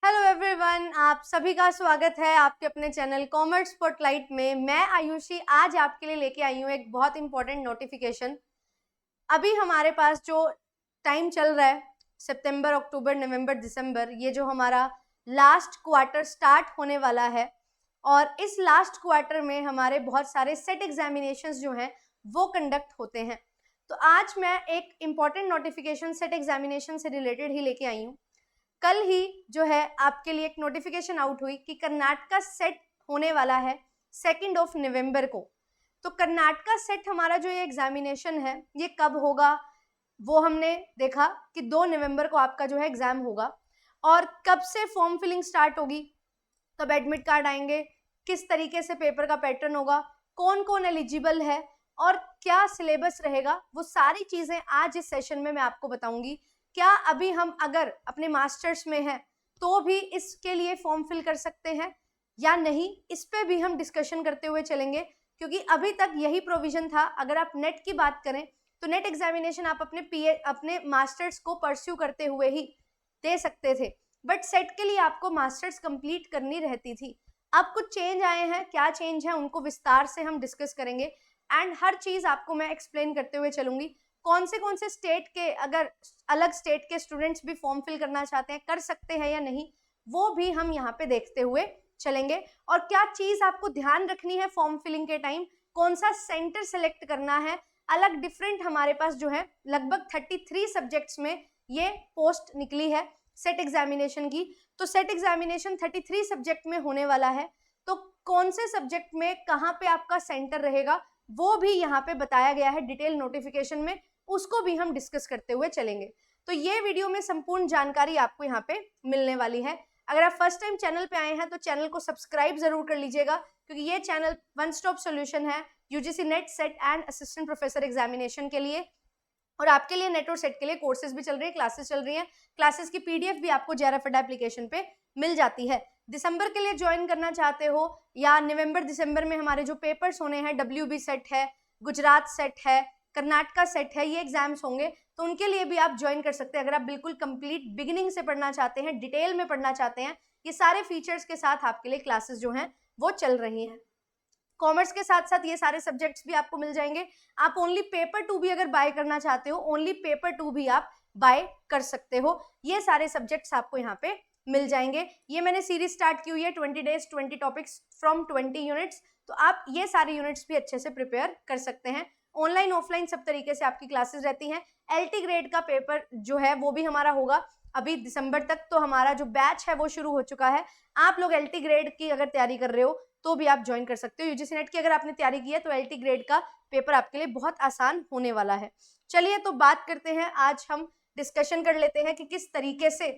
Hello everyone, आप सभी का स्वागत है आपके अपने चैनल कॉमर्स स्पॉटलाइट में। मैं आयुषी आज आपके लिए लेके आई हूँ एक बहुत इंपॉर्टेंट नोटिफिकेशन। अभी हमारे पास जो टाइम चल रहा है सितंबर, अक्टूबर, नवंबर, दिसंबर, ये जो हमारा लास्ट क्वार्टर स्टार्ट होने वाला है और इस लास्ट क्वार्टर में हमारे बहुत सारे सेट एग्जामिनेशंस जो हैं वो कंडक्ट होते हैं। तो आज मैं एक इम्पॉर्टेंट नोटिफिकेशन सेट एग्जामिनेशन से रिलेटेड ही लेके आई हूँ। कल ही जो है आपके लिए एक नोटिफिकेशन आउट हुई कि कर्नाटका सेट होने वाला है 2 नवंबर को। तो कर्नाटका सेट हमारा जो ये एग्जामिनेशन है ये कब होगा वो हमने देखा कि 2 नवंबर को आपका जो है एग्जाम होगा। और कब से फॉर्म फिलिंग स्टार्ट होगी, कब एडमिट कार्ड आएंगे, किस तरीके से पेपर का पैटर्न होगा, कौन कौन एलिजिबल है और क्या सिलेबस रहेगा, वो सारी चीजें आज इस सेशन में मैं आपको बताऊंगी। क्या अभी हम अगर अपने मास्टर्स में हैं तो भी इसके लिए फॉर्म फिल कर सकते हैं या नहीं, इस पे भी हम डिस्कशन करते हुए चलेंगे। क्योंकि अभी तक यही प्रोविजन था, अगर आप नेट की बात करें तो नेट एग्जामिनेशन आप अपने मास्टर्स को परस्यू करते हुए ही दे सकते थे, बट सेट के लिए आपको मास्टर्स कंप्लीट करनी रहती थी। अब कुछ चेंज आए हैं, क्या चेंज है उनको विस्तार से हम डिस्कस करेंगे एंड हर चीज आपको मैं एक्सप्लेन करते हुए चलूंगी। कौन से स्टेट के, अगर अलग स्टेट के स्टूडेंट्स भी फॉर्म फिल करना चाहते हैं कर सकते हैं या नहीं, वो भी हम यहाँ पे देखते हुए चलेंगे। और क्या चीज आपको ध्यान रखनी है फॉर्म फिलिंग के टाइम, कौन सा सेंटर सेलेक्ट करना है। अलग डिफरेंट हमारे पास जो है लगभग 33 सब्जेक्ट्स में ये पोस्ट निकली है सेट एग्जामिनेशन की। तो सेट एग्जामिनेशन 33 सब्जेक्ट में होने वाला है, तो कौन से सब्जेक्ट में कहाँ पे आपका सेंटर रहेगा वो भी यहाँ पे बताया गया है डिटेल नोटिफिकेशन में, उसको भी हम डिस्कस करते हुए चलेंगे। तो ये वीडियो में संपूर्ण जानकारी आपको यहाँ पे मिलने वाली है। अगर आप फर्स्ट टाइम चैनल पे आए हैं तो चैनल को सब्सक्राइब जरूर कर लीजिएगा, क्योंकि ये चैनल वन स्टॉप सॉल्यूशन है UGC net, set and assistant professor examination के लिए। और आपके लिए नेट और सेट के लिए कोर्सेज भी चल रही है, क्लासेस चल रही हैं। क्लासेस की पीडीएफ भी आपको JRF एप्लीकेशन पे मिल जाती है। दिसंबर के लिए ज्वाइन करना चाहते हो या नवंबर दिसंबर में हमारे जो पेपर्स होने हैं, WB सेट है, गुजरात सेट है, कर्नाटका सेट है, ये एग्जाम्स होंगे, तो उनके लिए भी आप ज्वाइन कर सकते हैं। अगर आप बिल्कुल कंप्लीट बिगिनिंग से पढ़ना चाहते हैं, डिटेल में पढ़ना चाहते हैं, ये सारे फीचर्स के साथ आपके लिए क्लासेस जो हैं वो चल रही हैं। कॉमर्स के साथ साथ ये सारे सब्जेक्ट्स भी आपको मिल जाएंगे। आप ओनली पेपर 2 भी अगर बाय करना चाहते हो, ओनली पेपर 2 भी आप बाय कर सकते हो। ये सारे सब्जेक्ट्स आपको यहाँ पे मिल जाएंगे। ये मैंने सीरीज स्टार्ट की हुई है 20 डेज 20 टॉपिक्स फ्रॉम 20 यूनिट्स, तो आप ये सारे यूनिट्स भी अच्छे से प्रिपेयर कर सकते हैं। ऑनलाइन ऑफलाइन सब तरीके से आपकी क्लासेस रहती हैं। LT ग्रेड का पेपर जो है वो भी हमारा होगा अभी दिसंबर तक, तो हमारा जो बैच है वो शुरू हो चुका है। आप लोग LT ग्रेड की अगर तैयारी कर रहे हो तो भी आप ज्वाइन कर सकते हो। यूजीसी नेट की अगर आपने तैयारी की है तो LT ग्रेड का पेपर आपके लिए बहुत आसान होने वाला है। चलिए तो बात करते हैं, आज हम डिस्कशन कर लेते हैं कि किस तरीके से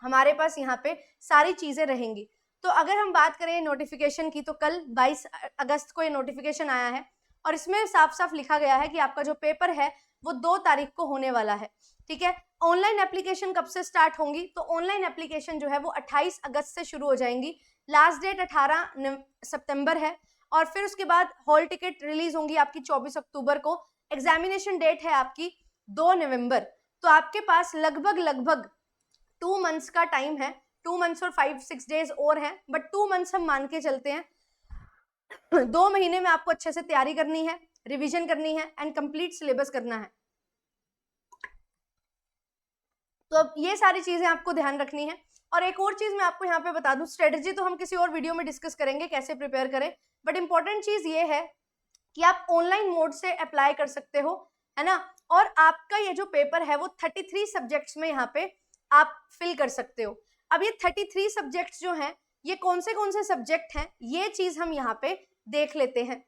हमारे पास यहाँ पे सारी चीजें रहेंगी। तो अगर हम बात करें नोटिफिकेशन की, तो कल 22 अगस्त को ये नोटिफिकेशन आया है और इसमें साफ साफ लिखा गया है कि आपका जो पेपर है वो 2 तारीख को होने वाला है। ठीक है, ऑनलाइन एप्लीकेशन कब से स्टार्ट होंगी, तो ऑनलाइन एप्लीकेशन जो है वो 28 अगस्त से शुरू हो जाएंगी। लास्ट डेट 18 सितंबर है और फिर उसके बाद हॉल टिकट रिलीज होंगी आपकी 24 अक्टूबर को। एग्जामिनेशन डेट है आपकी 2 नवंबर। तो आपके पास लगभग 2 मंथ्स का टाइम है, 2 मंथ्स और 5-6 डेज और हैं, बट 2 मंथ्स हम मान के चलते हैं। 2 महीने में आपको अच्छे से तैयारी करनी है, रिवीजन करनी है एंड कंप्लीट सिलेबस करना है। तो अब ये सारी चीजें आपको ध्यान रखनी है। और एक और चीज मैं आपको यहाँ पे बता दूं, स्ट्रेटेजी तो हम किसी और वीडियो में डिस्कस करेंगे कैसे प्रिपेयर करें, बट इंपॉर्टेंट चीज ये है कि आप ऑनलाइन मोड से अप्लाई कर सकते हो, है ना। और आपका ये जो पेपर है वो 33 सब्जेक्ट्स में यहाँ पे आप फिल कर सकते हो। अब ये 33 सब्जेक्ट्स जो हैं ये कौन से सब्जेक्ट हैं, ये चीज हम यहाँ पे देख लेते हैं।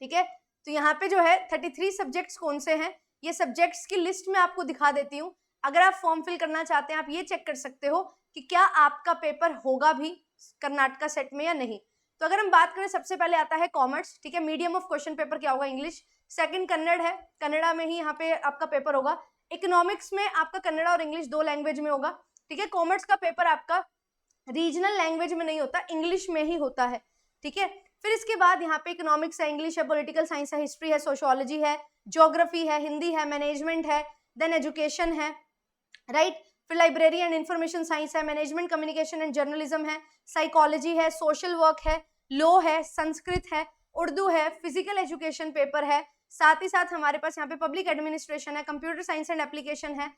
ठीक है, तो यहाँ पे जो है 33 सब्जेक्ट्स कौन से हैं, ये सब्जेक्ट्स की लिस्ट में आपको दिखा देती हूँ। अगर आप फॉर्म फिल करना चाहते हैं आप ये चेक कर सकते हो कि क्या आपका पेपर होगा भी कर्नाटका सेट में या नहीं। तो अगर हम बात करें, सबसे पहले आता है कॉमर्स। ठीक है, मीडियम ऑफ क्वेश्चन पेपर क्या होगा, इंग्लिश। सेकंड कन्नड़ है, कन्नड़ा में ही यहाँ पे आपका पेपर होगा। इकोनॉमिक्स में आपका कन्नड़ा और इंग्लिश 2 लैंग्वेज में होगा। ठीक है, कॉमर्स का पेपर आपका रीजनल लैंग्वेज में नहीं होता, इंग्लिश में ही होता है। ठीक है, फिर इसके बाद यहाँ पे इकोनॉमिक्स है, इंग्लिश है, पॉलिटिकल साइंस है, हिस्ट्री है, सोशियोलॉजी है, ज्योग्राफी है, हिंदी है, मैनेजमेंट है, देन एजुकेशन है, राइट। फिर लाइब्रेरी एंड इंफॉर्मेशन साइंस है, मैनेजमेंट कम्युनिकेशन एंड जर्नलिज्म है, साइकोलॉजी है, सोशल वर्क है, लॉ है, संस्कृत है, उर्दू है, फिजिकल एजुकेशन पेपर है, साथ ही साथ हमारे पास यहाँ पे पब्लिक एडमिनिस्ट्रेशन है, कंप्यूटर साइंस एंड एप्लीकेशन है,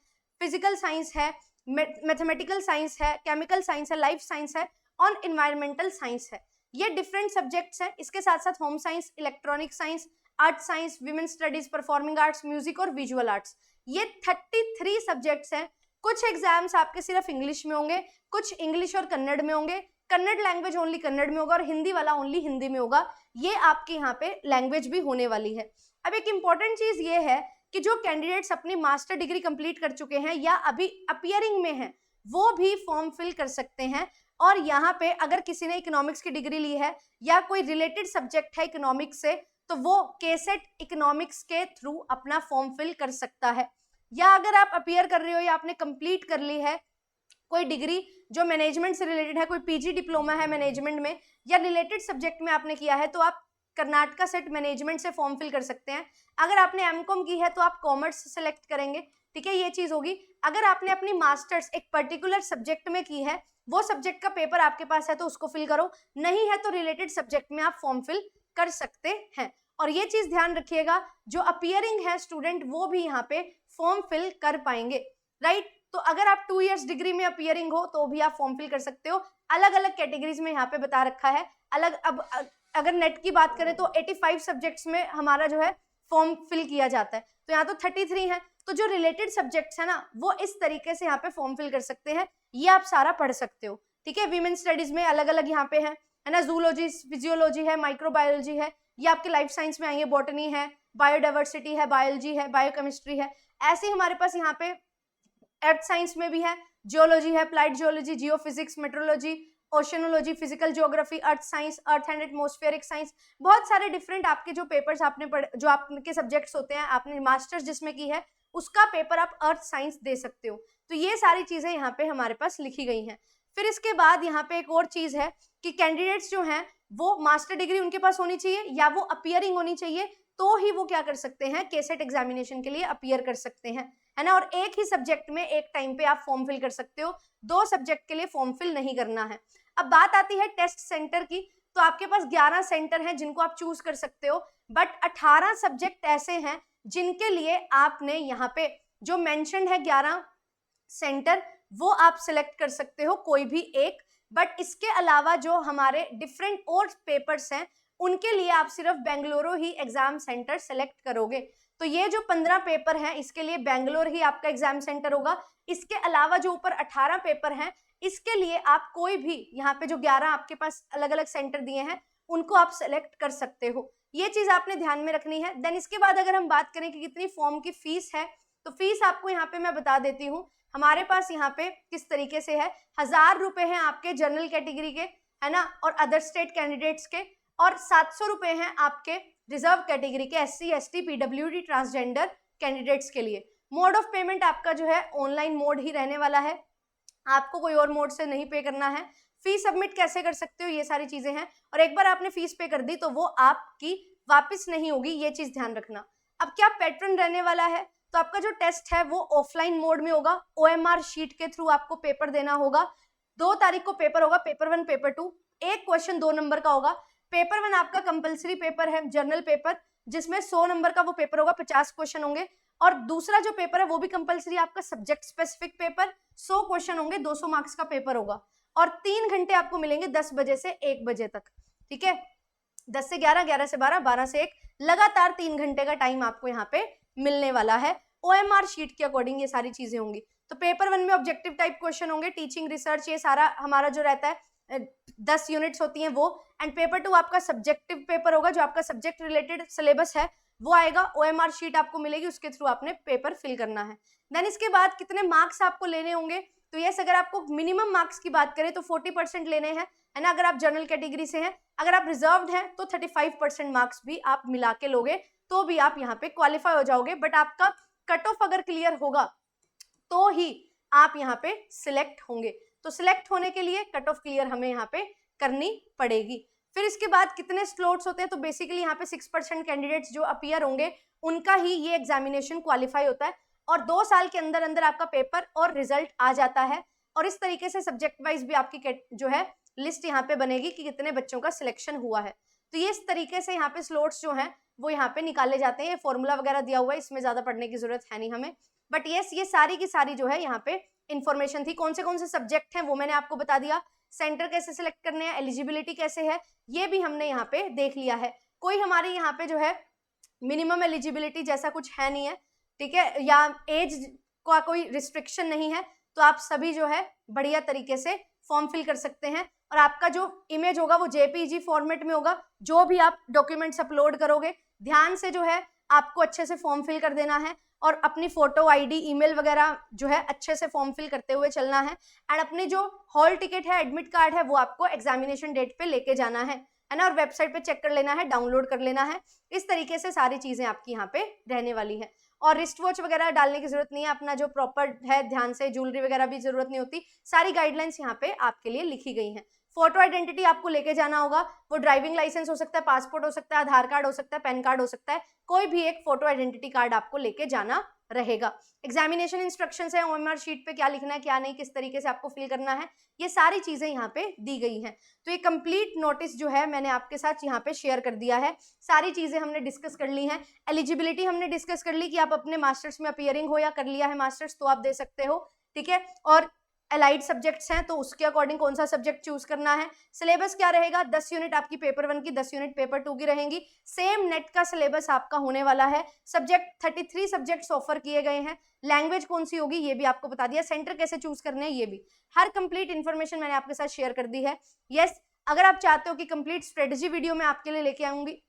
फिजिकल साइंस है, मैथमेटिकल साइंस है, केमिकल साइंस है, लाइफ साइंस है और इन्वायरमेंटल साइंस है। ये डिफरेंट सब्जेक्ट्स हैं। इसके साथ साथ home science, electronic science, art science, women studies, performing arts, music और विजुअल आर्ट्स, ये 33 सब्जेक्ट्स हैं। कुछ एग्जाम्स आपके सिर्फ इंग्लिश में होंगे, कुछ इंग्लिश और कन्नड़ में होंगे, कन्नड़ लैंग्वेज ओनली कन्नड़ में होगा और हिंदी वाला ओनली हिंदी में होगा। ये आपके यहाँ पे लैंग्वेज भी होने वाली है। अब एक इंपॉर्टेंट चीज ये है कि जो कैंडिडेट्स अपनी मास्टर डिग्री कंप्लीट कर चुके हैं या अभी अपियरिंग में हैं, वो भी फॉर्म फिल कर सकते हैं। और यहाँ पे अगर किसी ने इकोनॉमिक्स की डिग्री ली है या कोई रिलेटेड सब्जेक्ट है इकोनॉमिक्स से, तो वो केसेट इकोनॉमिक्स के थ्रू अपना फॉर्म फिल कर सकता है। या अगर आप अपियर कर रहे हो या आपने कंप्लीट कर ली है कोई डिग्री जो मैनेजमेंट से रिलेटेड है, कोई पीजी डिप्लोमा है मैनेजमेंट में या रिलेटेड सब्जेक्ट में आपने किया है, तो आप कर्नाटका सेट मैनेजमेंट से फॉर्म फिल कर सकते हैं। अगर आपने एमकॉम की है तो आप कॉमर्स सेलेक्ट करेंगे, ठीक है, ये चीज होगी। अगर आपने अपनी मास्टर्स एक पर्टिकुलर सब्जेक्ट में की है, वो सब्जेक्ट का पेपर आपके पास है तो उसको फिल करो, नहीं है तो रिलेटेड सब्जेक्ट में आप फॉर्म फिल कर सकते हैं। और ये चीज ध्यान रखिएगा, जो अपियरिंग है स्टूडेंट वो भी यहाँ पे फॉर्म फिल कर पाएंगे, राइट। तो अगर आप 2 इयर्स डिग्री में अपियरिंग हो तो भी आप फॉर्म फिल कर सकते हो। अलग अलग कैटेगरीज में यहाँ पे बता रखा है अलग। अब अगर नेट की बात करें तो 85 सब्जेक्ट्स में हमारा जो है फॉर्म फिल किया जाता है, तो यहाँ तो 33 है। तो जो रिलेटेड सब्जेक्ट्स है ना, वो इस तरीके से यहाँ पे फॉर्म फिल कर सकते हैं। ये आप सारा पढ़ सकते हो, ठीक है। वीमेन स्टडीज में अलग अलग यहाँ पे है ना, जूलॉजी, फिजियोलॉजी है, माइक्रोबायोलॉजी है, ये आपके लाइफ साइंस में आएंगे, बॉटनी है, बायोडाइवर्सिटी है, बायोलॉजी है, बायोकेमिस्ट्री है। ऐसे हमारे पास यहाँ पे अर्थ साइंस में भी है, जियोलॉजी है, applied geology, geophysics, metrology, oceanology, physical geography, earth science, earth and atmospheric science, बहुत सारे डिफरेंट आपके जो पेपर्स आपने पढ़े, जो आपके सब्जेक्ट्स होते हैं, आपने मास्टर्स जिसमें की है उसका पेपर आप अर्थ साइंस दे सकते हो। तो ये सारी चीजें यहाँ पे हमारे पास लिखी गई हैं। फिर इसके बाद यहाँ पे एक और चीज है कि कैंडिडेट्स जो हैं वो मास्टर डिग्री उनके पास होनी चाहिए या वो अपियरिंग होनी चाहिए, तो ही वो क्या कर सकते हैं, केसेट एग्जामिनेशन के लिए अपियर कर सकते हैं, है ना। और एक ही सब्जेक्ट में एक टाइम पे आप फॉर्म फिल कर सकते हो, 2 सब्जेक्ट के लिए फॉर्म फिल नहीं करना है। अब बात आती है टेस्ट सेंटर की, तो आपके पास 11 सेंटर हैं जिनको आप चूज कर सकते हो, बट 18 सब्जेक्ट ऐसे हैं जिनके लिए आपने यहाँ पे जो मेंशन है 11 सेंटर, वो आप सिलेक्ट कर सकते हो कोई भी एक। बट इसके अलावा जो हमारे डिफरेंट और पेपर्स हैं उनके लिए आप सिर्फ बेंगलुरु ही एग्जाम सेंटर सेलेक्ट करोगे। तो ये जो 15 पेपर हैं इसके लिए बेंगलोर ही आपका एग्जाम सेंटर होगा। इसके अलावा जो ऊपर 18 पेपर हैं इसके लिए आप कोई भी यहाँ पे जो 11 आपके पास अलग अलग सेंटर दिए हैं उनको आप सेलेक्ट कर सकते हो। ये चीज आपने ध्यान में रखनी है। देन इसके बाद अगर हम बात करें कि कितनी फॉर्म की फीस है, तो फीस आपको यहाँ पे मैं बता देती हूँ। हमारे पास यहाँ पे किस तरीके से है, 1000 रुपए हैं आपके जनरल कैटेगरी के, है ना, और अदर स्टेट कैंडिडेट्स के, और 700 रुपए हैं आपके रिजर्व कैटेगरी के SC ST PWD transgender candidates के लिए। मोड ऑफ पेमेंट आपका जो है ऑनलाइन मोड ही रहने वाला है, आपको कोई और मोड से नहीं पे करना है। फीस सबमिट कैसे कर सकते हो, ये सारी चीजें हैं, और एक बार आपने फीस पे कर दी तो वो आपकी वापस नहीं होगी, ये चीज ध्यान रखना। अब क्या पैटर्न रहने वाला है, तो आपका जो टेस्ट है वो ऑफलाइन मोड में होगा, OMR शीट के थ्रू आपको पेपर देना होगा। 2 तारीख को पेपर होगा, पेपर 1 पेपर 2, एक क्वेश्चन 2 नंबर का होगा। पेपर 1 आपका कंपलसरी पेपर है, जर्नल पेपर, जिसमें 100 नंबर का वो पेपर होगा, 50 क्वेश्चन होंगे। और दूसरा जो पेपर है वो भी कंपलसरी आपका सब्जेक्ट स्पेसिफिक पेपर, 100 क्वेश्चन होंगे, 200 मार्क्स का पेपर होगा। और 3 घंटे आपको मिलेंगे 10 बजे से 1 बजे तक, ठीक है, 10 से 11, 11 से 12, 12 से 1, लगातार 3 घंटे का टाइम आपको यहाँ पे मिलने वाला है। OMR शीट के अकॉर्डिंग ये सारी चीजें होंगी। तो पेपर 1 में ऑब्जेक्टिव टाइप क्वेश्चन होंगे, टीचिंग, रिसर्च, ये सारा हमारा जो रहता है 10 यूनिट्स होती हैं वो। एंड पेपर 2 आपका सब्जेक्टिव पेपर होगा, जो आपका सब्जेक्ट रिलेटेड सिलेबस है वो आएगा। OMR शीट आपको मिलेगी, उसके थ्रू आपने पेपर फिल करना है। देन इसके बाद कितने मार्क्स आपको लेने होंगे, तो यस, अगर आपको मिनिमम मार्क्स की बात करें तो 40% लेने हैं, है ना, अगर आप जनरल कैटेगरी से हैं। अगर आप रिजर्व्ड हैं तो 35% मार्क्स भी आप मिला के लोगे तो भी आप यहाँ पे क्वालिफाई हो जाओगे। बट आपका कट ऑफ अगर क्लियर होगा तो ही आप यहाँ पे सिलेक्ट होंगे। तो सिलेक्ट होने के लिए कट ऑफ क्लियर हमें यहाँ पे करनी पड़ेगी। फिर इसके बाद कितने स्लॉट्स होते हैं, तो बेसिकली यहाँ पे 6% कैंडिडेट्स जो अपीयर होंगे उनका ही ये एग्जामिनेशन क्वालिफाई होता है। और 2 साल के अंदर अंदर आपका पेपर और रिजल्ट आ जाता है। और इस तरीके से सब्जेक्ट वाइज भी आपकी जो है लिस्ट यहाँ पे बनेगी कि कितने बच्चों का सिलेक्शन हुआ है। तो ये इस तरीके से यहाँ पे स्लॉट्स जो हैं वो यहाँ पे निकाले जाते हैं। ये फॉर्मूला वगैरह दिया हुआ है, इसमें ज्यादा पढ़ने की जरूरत है नहीं हमें, बट ये सारी की सारी जो है यहाँ पे इंफॉर्मेशन थी। कौन से सब्जेक्ट हैं वो मैंने आपको बता दिया, सेंटर कैसे सिलेक्ट करने हैं, एलिजिबिलिटी कैसे है ये भी हमने यहाँ पे देख लिया है। कोई हमारे यहाँ पे जो है मिनिमम एलिजिबिलिटी जैसा कुछ है नहीं है, ठीक है, या एज का कोई रिस्ट्रिक्शन नहीं है, तो आप सभी जो है बढ़िया तरीके से फॉर्म फिल कर सकते हैं। और आपका जो इमेज होगा वो जेपीजी फॉर्मेट में होगा। जो भी आप डॉक्यूमेंट्स अपलोड करोगे ध्यान से जो है आपको अच्छे से फॉर्म फिल कर देना है और अपनी फोटो, आईडी, ईमेल वगैरह जो है अच्छे से फॉर्म फिल करते हुए चलना है। एंड अपनी जो हॉल टिकट है, एडमिट कार्ड है, वो आपको एग्जामिनेशन डेट पे लेके जाना है ना, और वेबसाइट पे चेक कर लेना है, डाउनलोड कर लेना है। इस तरीके से सारी चीजें आपकी यहाँ पे रहने वाली है। और रिस्ट वॉच वगैरह डालने की जरूरत नहीं है, अपना जो प्रॉपर है ध्यान से, ज्वेलरी वगैरह भी जरूरत नहीं होती। सारी गाइडलाइंस यहाँ पे आपके लिए लिखी गई हैं। फोटो आइडेंटिटी आपको लेके जाना होगा, वो ड्राइविंग लाइसेंस हो सकता है, पासपोर्ट हो सकता है, आधार कार्ड हो सकता है, पैन कार्ड हो सकता है, कोई भी एक फोटो आइडेंटिटी कार्ड आपको लेके जाना रहेगा। एग्जामिनेशन इंस्ट्रक्शंस है, ओएमआर शीट पे क्या लिखना है क्या नहीं, किस तरीके से आपको फिल करना है, ये सारी चीजें यहाँ पे दी गई हैं। तो ये कंप्लीट नोटिस जो है मैंने आपके साथ यहाँ पे शेयर कर दिया है। सारी चीजें हमने डिस्कस कर ली हैं। एलिजिबिलिटी हमने डिस्कस कर ली कि आप अपने मास्टर्स में अपीयरिंग हो या कर लिया है मास्टर्स तो आप दे सकते हो, ठीक है। और अलाइड सब्जेक्ट्स हैं तो उसके अकॉर्डिंग कौन सा सब्जेक्ट चूज करना है। सिलेबस क्या रहेगा, 10 यूनिट आपकी पेपर 1 की, 10 यूनिट पेपर 2 की रहेंगी। सेम नेट का सिलेबस आपका होने वाला है। सब्जेक्ट 33 सब्जेक्ट्स ऑफर किए गए हैं। लैंग्वेज कौन सी होगी ये भी आपको बता दिया। सेंटर कैसे चूज करने हैं ये भी, हर कंप्लीट इन्फॉर्मेशन मैंने आपके साथ शेयर कर दी है। यस, अगर आप चाहते हो कि कंप्लीट स्ट्रेटेजी वीडियो मैं आपके लिए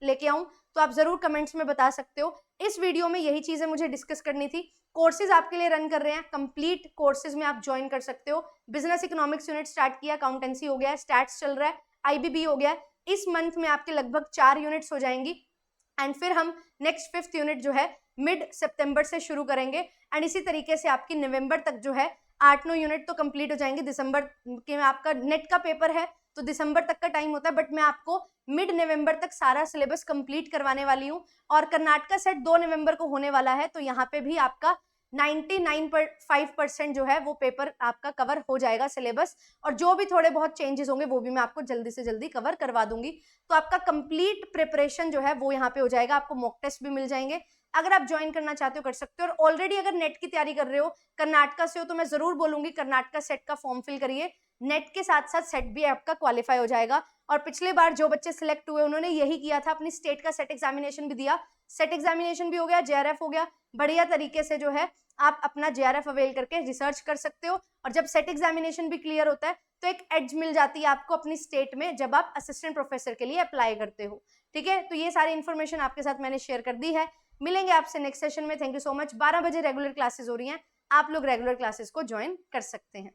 लेके आऊं तो आप जरूर कमेंट्स में बता सकते हो। इस वीडियो में यही चीजें मुझे डिस्कस करनी थी। कोर्सेज आपके लिए रन कर रहे हैं, कंप्लीट कोर्सेज में आप ज्वाइन कर सकते हो। बिजनेस इकोनॉमिक्स यूनिट स्टार्ट किया, अकाउंटेंसी हो गया है, स्टैट्स चल रहा है, आईबीबी हो गया है। इस मंथ में आपके लगभग 4 यूनिट्स हो जाएंगी एंड फिर हम नेक्स्ट 5th यूनिट जो है मिड सितंबर से शुरू करेंगे एंड इसी तरीके से आपकी नवंबर तक जो है 8-9 यूनिट तो कंप्लीट हो जाएंगे। दिसंबर के में आपका नेट का पेपर है तो दिसंबर तक का टाइम होता है, बट मैं आपको मिड नवंबर तक सारा सिलेबस कंप्लीट करवाने वाली हूँ। और कर्नाटका सेट 2 नवंबर को होने वाला है तो यहाँ पे भी आपका 99.5% जो है वो पेपर आपका कवर हो जाएगा सिलेबस, और जो भी थोड़े बहुत चेंजेस होंगे वो भी मैं आपको जल्दी से जल्दी कवर करवा दूंगी। तो आपका कंप्लीट प्रिपरेशन जो है वो यहाँ पे हो जाएगा। आपको मॉक टेस्ट भी मिल जाएंगे। अगर आप ज्वाइन करना चाहते हो कर सकते हो। और ऑलरेडी अगर नेट की तैयारी कर रहे हो, कर्नाटका से हो, तो मैं जरूर बोलूंगी कर्नाटका सेट का फॉर्म फिल करिए। नेट के साथ साथ सेट भी आपका क्वालिफाई हो जाएगा। और पिछले बार जो बच्चे सिलेक्ट हुए उन्होंने यही किया था, अपनी स्टेट का सेट एग्जामिनेशन भी दिया, सेट एग्जामिनेशन भी हो गया, जेआरएफ हो गया। बढ़िया तरीके से जो है आप अपना जेआरएफ अवेल करके रिसर्च कर सकते हो। और जब सेट एग्जामिनेशन भी क्लियर होता है तो एक एज मिल जाती है आपको अपनी स्टेट में जब आप असिस्टेंट प्रोफेसर के लिए अप्लाई करते हो, ठीक है। तो ये सारी इन्फॉर्मेशन आपके साथ मैंने शेयर कर दी है। मिलेंगे आपसे नेक्स्ट सेशन में। Thank you so much. 12 बजे रेगुलर क्लासेस हो रही हैं, आप लोग रेगुलर क्लासेस को ज्वाइन कर सकते हैं।